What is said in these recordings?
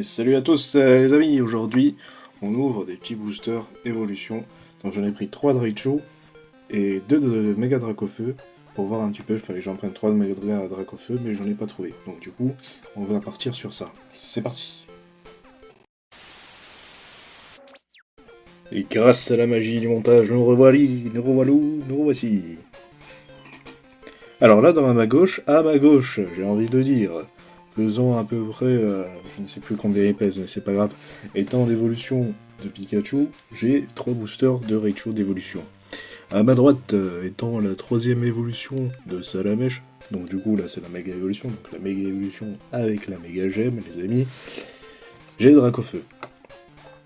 Et salut à tous les amis, aujourd'hui on ouvre des petits boosters évolution. Donc j'en ai pris 3 de Raichu et 2 de Mega Dracofeu. Pour voir un petit peu, il fallait que j'en prenne 3 de Mega Dracofeu, mais j'en ai pas trouvé. Donc du coup, on va partir sur ça. C'est parti. Et grâce à la magie du montage, nous revoici. Alors là, à ma gauche, j'ai envie de dire, faisons à peu près, je ne sais plus combien il pèse, mais c'est pas grave, étant l'évolution de Pikachu, j'ai 3 boosters de Raichu d'évolution. À ma droite, étant la 3ème évolution de Salamèche, donc du coup là c'est la méga évolution, donc la méga évolution avec la méga gemme, les amis, j'ai Dracofeu.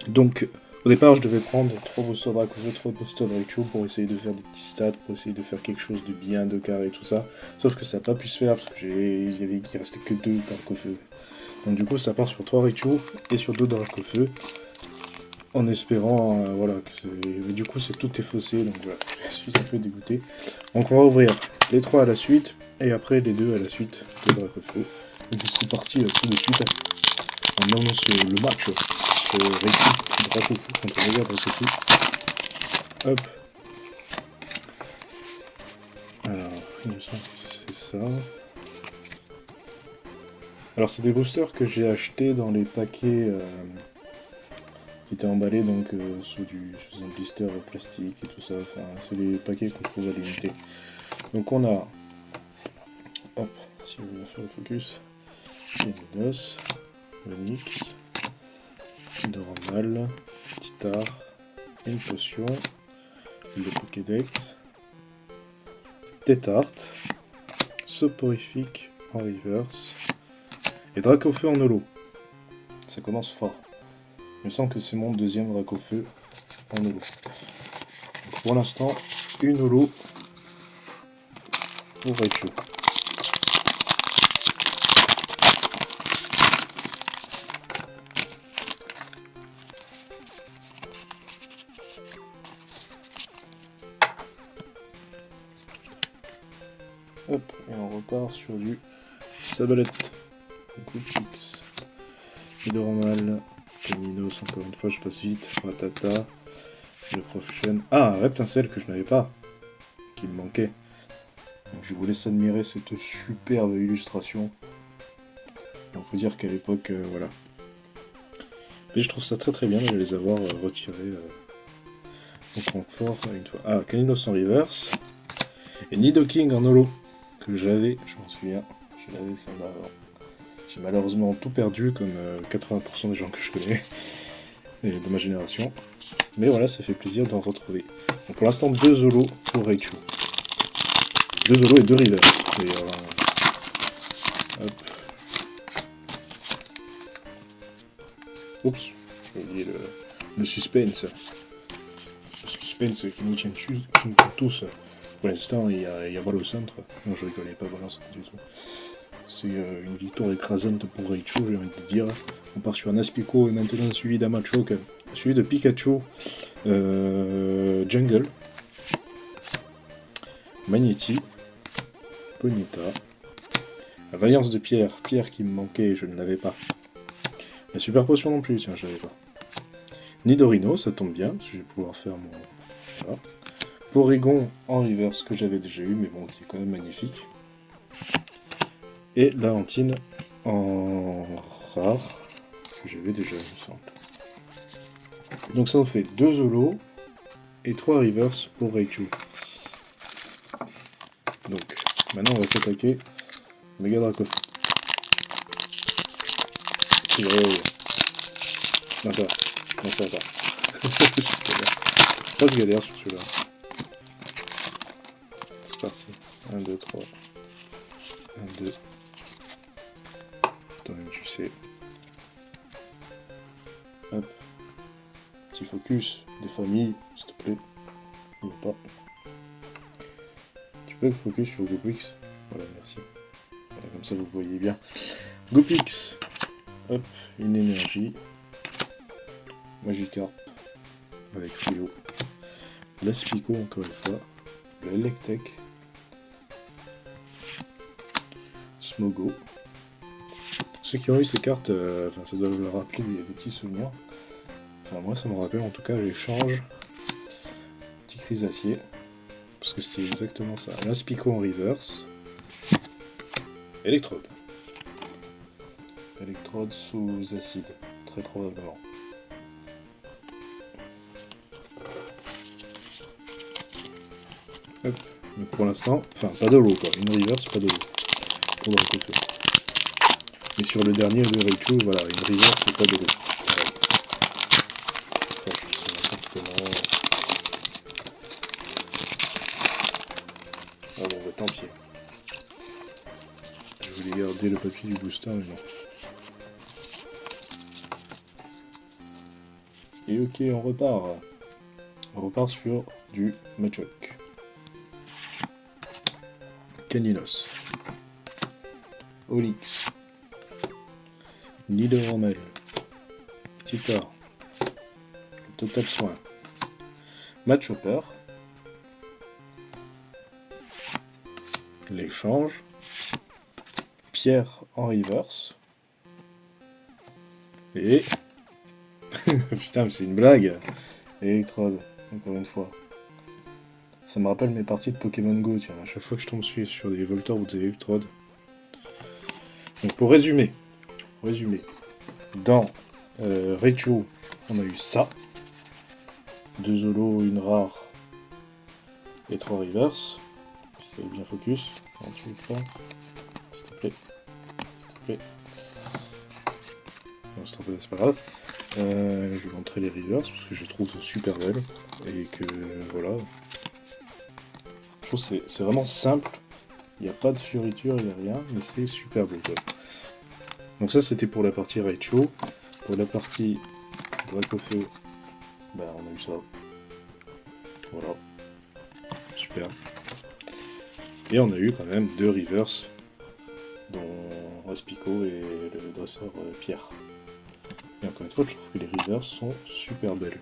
Donc au départ je devais prendre 3 boosters Dracofeu, 3 boosters Raichu pour essayer de faire des petits stats, pour essayer de faire quelque chose de bien, de carré, tout ça, sauf que ça n'a pas pu se faire parce que il restait que 2 Dracofeu. Donc du coup ça part sur 3 Raichu et sur 2 Dracofeu. En espérant, voilà, que c'est... Mais du coup, tout est faussé, donc voilà, je suis un peu dégoûté. Donc on va ouvrir les 3 à la suite, et après les 2 à la suite de Dracofeu. Donc c'est parti tout de suite. On annonce le match Raichu Dracofeu contre Mega Dracofeu. Hop. Alors, il me semble que c'est ça. Alors c'est des boosters que j'ai achetés dans les paquets... qui était emballé donc sous un blister plastique et tout ça, enfin c'est les paquets qu'on trouve à l'unité. Donc on a, hop, si on veut faire le focus, Minos, Onyx, Dormal, Titar, une potion, le Pokédex, Tétart, Soporifique en reverse, et Dracofeu en holo. Ça commence fort. Il me semble que c'est mon 2ème Dracofeu en holo. Donc pour l'instant, une holo pour Raichu. Hop, et on repart sur du Sabalette. Goupix, Hydromal, Caminos, encore une fois je passe vite, Ratata, le Profusion. Ah, un Reptincelle que je n'avais pas, qui me manquait. Donc je vous laisse admirer cette superbe illustration. Donc faut dire qu'à l'époque, voilà. Mais je trouve ça très très bien de les avoir retirés au Francfort une fois. Ah, Caninos en reverse. Et Nidoking en holo, que j'avais, je m'en souviens. Je l'avais celle-là avant. J'ai malheureusement tout perdu, comme 80% des gens que je connais, et de ma génération. Mais voilà, ça fait plaisir d'en retrouver. Donc pour l'instant, 2 holos pour Raichu. 2 holos et 2 rivers. Hop. Oups, j'ai oublié le suspense. Le suspense qui nous tient dessus, qui nous tient tous. Pour l'instant, il y a Val au centre. Non, je rigolais pas vraiment du tout. C'est une victoire écrasante pour Raichu, j'ai envie de dire. On part sur un Aspico et maintenant suivi d'Amachoke, suivi de Pikachu, Jungle, Magnéti, Ponyta, la Vaillance de Pierre, Pierre qui me manquait, je ne l'avais pas. La Super Potion non plus, tiens, je l'avais pas. Nidorino, ça tombe bien, parce que je vais pouvoir faire mon... Voilà. Porygon en reverse, que j'avais déjà eu, mais bon, qui est quand même magnifique. Et la hantine en rare, que j'avais déjà, il me semble. Donc ça en fait 2 holos et 3 reverse pour Raichu. Donc maintenant on va s'attaquer Mega Dracofeu. Non, ça va. Non, ça va pas. Je galère sur celui-là. C'est parti. 1, 2, 3. 1, 2. Toi-même tu sais. Hop. Petit focus des familles, s'il te plaît. Il n'y a pas. Tu peux focus sur Goupix. Voilà, merci. Voilà, comme ça vous voyez bien. Goupix. Hop, une énergie. Magikarp. Avec Philo. L'Aspico encore une fois. Le Smogo. ceux qui ont eu ces cartes, ça doit leur rappeler des petits souvenirs. Enfin, moi, ça me rappelle en tout cas l'échange. Petit Chrysacier. Parce que c'était exactement ça. L'Inspico en reverse. Électrode. Électrode sous acide, très probablement. Hop. Donc pour l'instant, enfin pas de l'eau quoi, une reverse, pas de l'eau. Pour le Dracofeu. Mais sur le dernier, le Raichu, voilà, une reverse c'est pas de l'eau. Voilà. Enfin, je sais n'importe comment. Ah bon, bah tant pis. Je voulais garder le papier du booster, mais non. Et ok, on repart. On repart sur du Machoke. Caninos. Olix. Nidoramel. Titar. Total Soin. Machopper. L'échange. Pierre en reverse. Et... Putain, mais c'est une blague. Electrode, encore une fois. Ça me rappelle mes parties de Pokémon Go, tiens, à chaque fois que je tombe sur des Voltors ou des Electrodes. Donc pour résumer, dans Raichu, on a eu ça. 2 holos, une rare et 3 reverse. C'est bien focus. Non, tu veux pas. S'il te plaît. S'il te plaît. Non, c'est pas grave. Je vais montrer les reverse parce que je les trouve super belles. Et que voilà. Je trouve que c'est vraiment simple. Il n'y a pas de fioriture, il n'y a rien, mais c'est super beau quoi. Donc ça c'était pour la partie Raichu. Pour la partie Dracofeu, bah on a eu ça. Voilà. Super. Et on a eu quand même 2 reverse, dont Respico et le dresseur Pierre. Et encore une fois, je trouve que les reverse sont super belles.